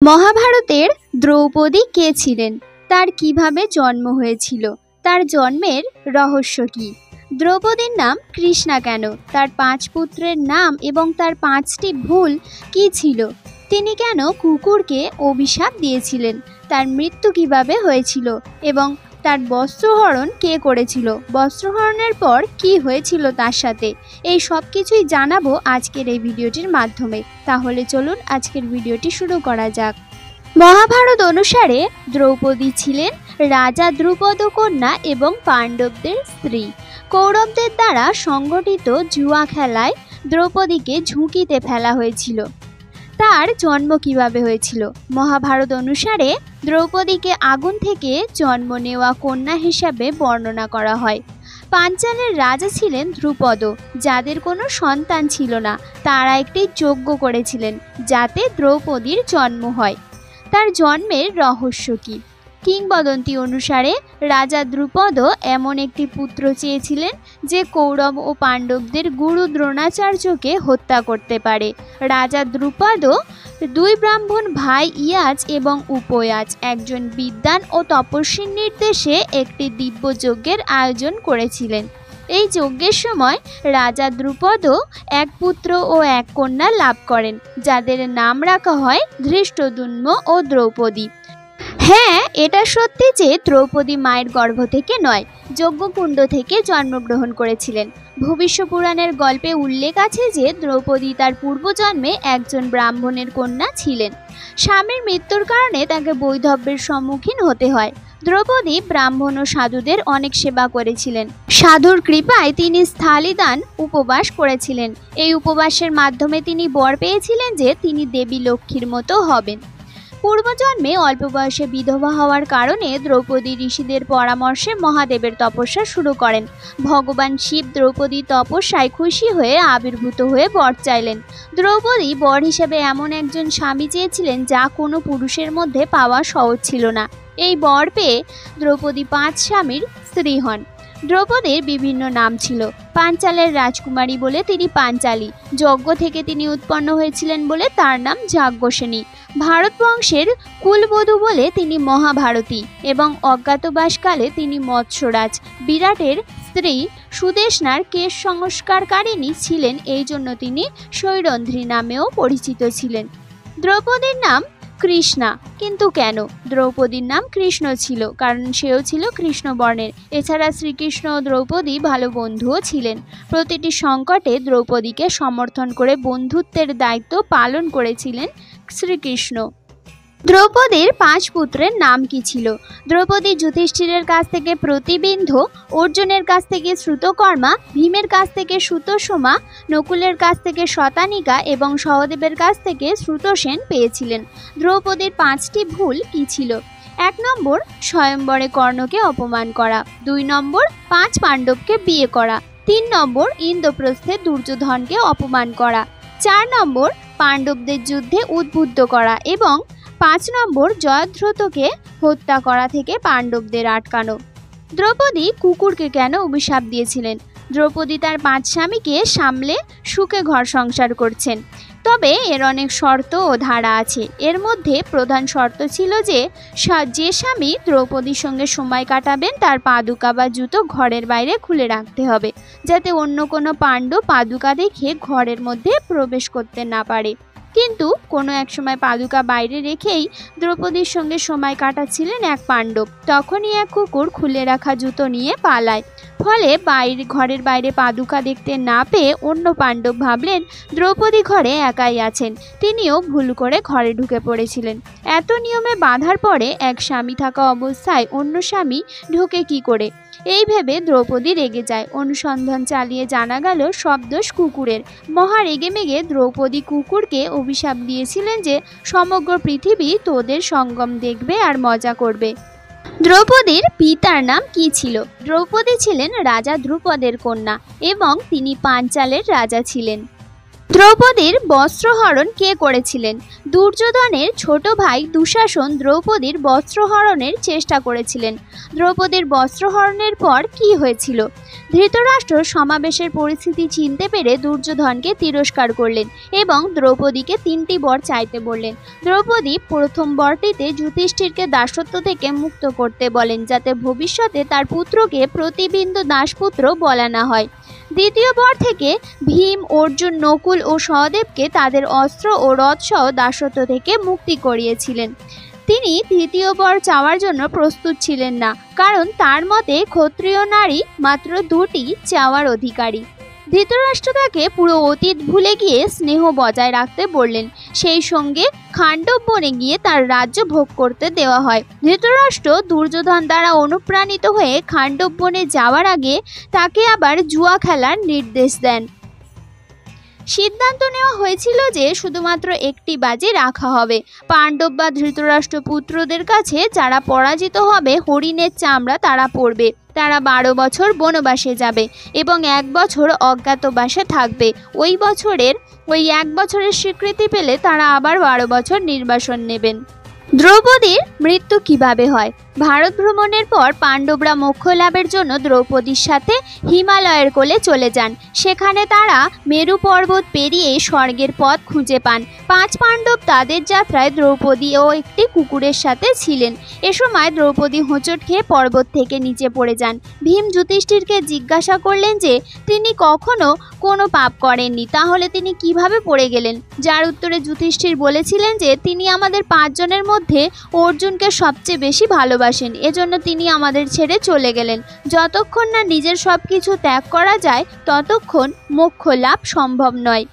মহাভারতের দ্রৌপদী কে ছিলেন, তার কিভাবে জন্ম হয়েছিল, তার জন্মের রহস্য কী? দ্রৌপদীর নাম কৃষ্ণা কেন? তার 5 পুত্রের নাম এবং তার 5টি ভুল কী ছিল? তিনি কেন কুকুরকে অভিশাপ দিয়েছিলেন? তার মৃত্যু কিভাবে হয়েছিল এবং তার বস্ত্রহরণ কে করেছিল? বস্ত্রহরণের পর কি হয়েছিল তার সাথে? এই সব কিছুই জানাবো আজকের এই ভিডিওটির মাধ্যমে। তাহলে চলুন আজকের ভিডিওটি শুরু করা যাক। মহাভারত অনুসারে দ্রৌপদী ছিলেন রাজা দ্রুপদ কন্যা এবং পাণ্ডবদের স্ত্রী। কৌরবদের দ্বারা সংগঠিত জুয়া খেলায় দ্রৌপদীকে ঝুঁকিতে ফেলা হয়েছিল। তার জন্ম কিভাবে হয়েছিল? মহাভারত অনুসারে দ্রৌপদীকে আগুন থেকে জন্ম নেওয়া কন্যা হিসাবে বর্ণনা করা হয়। পাঞ্চালের রাজা ছিলেন দ্রুপদ, যাদের কোনো সন্তান ছিল না। তারা একটি যজ্ঞ করেছিলেন যাতে দ্রৌপদীর জন্ম হয়। তার জন্মের রহস্য কী? কিংবদন্তি অনুসারে রাজা দ্রুপদ এমন একটি পুত্র চেয়েছিলেন যে কৌরব ও পাণ্ডবদের গুরু দ্রোণাচার্যকে হত্যা করতে পারে। রাজা দ্রুপদ 2 ব্রাহ্মণ ভাই ইয়াজ এবং উপয়াজ, একজন বিদ্বান ও তপস্বীর নির্দেশে একটি দিব্য যজ্ঞের আয়োজন করেছিলেন। এই যজ্ঞের সময় রাজা দ্রুপদ 1 পুত্র ও 1 কন্যা লাভ করেন, যাদের নাম রাখা হয় ধৃষ্টদ্যুম্ন ও দ্রৌপদী। হ্যাঁ, এটা সত্যি যে দ্রৌপদী মায়ের গর্ভ থেকে নয়, যজ্ঞকুণ্ড থেকে জন্মগ্রহণ করেছিলেন। ভবিষ্য পুরাণের গল্পে উল্লেখ আছে যে দ্রৌপদী তার পূর্বজন্মে একজন ব্রাহ্মণের কন্যা ছিলেন। স্বামীর মৃত্যুর কারণে তাকে বৈধব্যের সম্মুখীন হতে হয়। দ্রৌপদী ব্রাহ্মণ ও সাধুদের অনেক সেবা করেছিলেন। সাধুর কৃপায় তিনি স্থলিদান উপবাস করেছিলেন। এই উপবাসের মাধ্যমে তিনি বর পেয়েছিলেন যে তিনি দেবী লক্ষ্মীর মতো হবেন। পূর্বজন্মে অল্প বয়সে বিধবা হওয়ার কারণে দ্রৌপদী ঋষিদের পরামর্শে মহাদেবের তপস্যা শুরু করেন। ভগবান শিব দ্রৌপদীর তপস্যায় খুশি হয়ে আবির্ভূত হয়ে বর চাইলেন। দ্রৌপদী বর হিসেবে এমন একজন স্বামী চেয়েছিলেন যা কোনো পুরুষের মধ্যে পাওয়া সহজ ছিল না। এই বর পেয়ে দ্রৌপদী 5 স্বামীর স্ত্রী হন। দ্রৌপদীর বিভিন্ন নাম ছিল। পাঞ্চালের রাজকুমারী বলে তিনি পাঞ্চালী, যজ্ঞ থেকে তিনি উৎপন্ন হয়েছিলেন বলে তার নাম যাজ্ঞসেনী, ভারত বংশের কুলবধূ বলে তিনি মহাভারতী এবং অজ্ঞাতবাসকালে তিনি মৎস্যরাজ। বিরাটের স্ত্রী সুদেষ্ণার কেশ সংস্কারকারিণী ছিলেন, এই জন্য তিনি সৈরন্ধ্রী নামেও পরিচিত ছিলেন। দ্রৌপদীর নাম কৃষ্ণা, কিন্তু কেন? দ্রৌপদীর নাম কৃষ্ণ ছিল কারণ সেও ছিল কৃষ্ণবর্ণের। এছাড়া শ্রীকৃষ্ণ ও দ্রৌপদী ভালো বন্ধুও ছিলেন। প্রতিটি সংকটে দ্রৌপদীকে সমর্থন করে বন্ধুত্বের দায়িত্ব পালন করেছিলেন শ্রীকৃষ্ণ। দ্রৌপদীর 5 পুত্রের নাম কি ছিল? দ্রৌপদী যুধিষ্ঠিরের কাছ থেকে প্রতিবিন্ধ, অর্জুনের কাছ থেকে শ্রুতকর্মা, ভীমের কাছ থেকে শ্রুতসোমা, নকুলের কাছ থেকে শতানিকা এবং সহদেবের কাছ থেকে শ্রুতসেন পেয়েছিলেন। দ্রৌপদীর 5টি ভুল কি ছিল? 1 নম্বর স্বয়ম্বরে কর্ণকে অপমান করা, 2 নম্বর 5 পাণ্ডবকে বিয়ে করা, 3 নম্বর ইন্দ্রপ্রস্থে দুর্যোধনকে অপমান করা, 4 নম্বর পাণ্ডবদের যুদ্ধে উদ্বুদ্ধ করা এবং 5 নম্বর জয়দ্রথকে হত্যা করা থেকে পাণ্ডবদের আটকানো। দ্রৌপদী কুকুরকে কেন অভিশাপ দিয়েছিলেন? দ্রৌপদী তার 5 স্বামীকে সামলে সুখে ঘর সংসার করছেন, তবে এর অনেক শর্ত ও ধারা আছে। এর মধ্যে প্রধান শর্ত ছিল যে স্বামী দ্রৌপদীর সঙ্গে সময় কাটাবেন তার পাদুকা বা জুতো ঘরের বাইরে খুলে রাখতে হবে, যাতে অন্য কোনো পাণ্ডব পাদুকা দেখে ঘরের মধ্যে প্রবেশ করতে না পারে। কিন্তু কোনো এক সময় পাদুকা বাইরে রেখেই দ্রৌপদীর সঙ্গে সময় কাটাচ্ছিলেন এক পাণ্ডব। তখনই এক কুকুর খুলে রাখা জুতো নিয়ে পালায়। ফলে ঘরের বাইরে পাদুকা দেখতে না পেয়ে অন্য পাণ্ডব ভাবলেন দ্রৌপদী ঘরে একাই আছেন। তিনিও ভুল করে ঘরে ঢুকে পড়েছিলেন। এত নিয়মে বাঁধার পরে এক স্বামী থাকা অবস্থায় অন্য স্বামী ঢোকে কি করে? এই ভেবে দ্রৌপদী রেগে যায়। অনুসন্ধান চালিয়ে জানা গেল সব দোষ কুকুরের। মহা রেগেমেগে দ্রৌপদী কুকুরকে অভিশাপ দিয়েছিলেন যে সমগ্র পৃথিবী তোদের সঙ্গম দেখবে আর মজা করবে। দ্রৌপদীর পিতার নাম কি ছিল? দ্রৌপদী ছিলেন রাজা দ্রুপদের কন্যা এবং তিনি পাঞ্চালের রাজা ছিলেন। দ্রৌপদীর বস্ত্রহরণ কে করেছিলেন? দুর্যোধনের ছোট ভাই দুঃশাসন দ্রৌপদীর বস্ত্রহরণের চেষ্টা করেছিলেন। দ্রৌপদীর বস্ত্রহরণের পর কি হয়েছিল? ধৃতরাষ্ট্র সমাবেশের পরিস্থিতি চিনতে পেরে দুর্যোধনকে তিরস্কার করলেন এবং দ্রৌপদীকে 3টি বর চাইতে বললেন। দ্রৌপদী প্রথম বরটিতে যুধিষ্ঠিরকে দাসত্ব থেকে মুক্ত করতে বলেন, যাতে ভবিষ্যতে তার পুত্রকে প্রতিবিন্দু দাসপুত্র বলা না হয়। দ্বিতীয় বর থেকে ভীম, অর্জুন, নকুল ও সহদেবকে তাদের অস্ত্র ও রথসহ দাসত্ব থেকে মুক্তি করিয়েছিলেন। তিনি তৃতীয় বর চাওয়ার জন্য প্রস্তুত ছিলেন না, কারণ তার মতে ক্ষত্রিয় নারী মাত্র 2টি চাওয়ার অধিকারী। ধৃতরাষ্ট্র তাকে পুরো অতীত ভুলে গিয়ে স্নেহ বজায় রাখতে বললেন। সেই সঙ্গে খাণ্ডব বনে গিয়ে তার রাজ্য ভোগ করতে দেওয়া হয়। ধৃতরাষ্ট্র দুর্যোধন দ্বারা অনুপ্রাণিত হয়ে খাণ্ডব বনে যাওয়ার আগে তাকে আবার জুয়া খেলার নির্দেশ দেন। সিদ্ধান্ত নেওয়া হয়েছিল যে শুধুমাত্র একটি বাজি রাখা হবে। পাণ্ডব বা ধৃতরাষ্ট্র পুত্রদের কাছে যারা পরাজিত হবে হরিণের চামড়া তারা পরবে। তারা 12 বছর বনবাসে যাবে এবং 1 বছর অজ্ঞাতবাসে থাকবে। ওই এক বছরের স্বীকৃতি পেলে তারা আবার 12 বছর নির্বাসন নেবেন। দ্রৌপদীর মৃত্যু কিভাবে হয়? ভারত ভ্রমণের পর পাণ্ডবরা মোক্ষ লাভের জন্য দ্রৌপদীর সাথে হিমালয়ের কোলে চলে যান। সেখানে তারা মেরু পর্বত পেরিয়ে স্বর্গের পথ খুঁজে পান। 5 পাণ্ডব তাদের যাত্রায় দ্রৌপদী ও একটি কুকুরের সাথে ছিলেন। এ সময় দ্রৌপদী হোঁচট খেয়ে পর্বত থেকে নিচে পড়ে যান। ভীম যুধিষ্ঠিরকে জিজ্ঞাসা করলেন যে তিনি কখনো কোনো পাপ করেননি, তাহলে তিনি কিভাবে পড়ে গেলেন? যার উত্তরে যুধিষ্ঠির বলেছিলেন যে তিনি আমাদের 5 জনের মধ্যে অর্জুনকে সবচেয়ে বেশি ভালোবাসেন, এজন্য তিনি আমাদের ছেড়ে চলে গেলেন। যতক্ষণ না নিজের সব কিছু ত্যাগ করা যায় ততক্ষণ মোক্ষ লাভ সম্ভব নয়।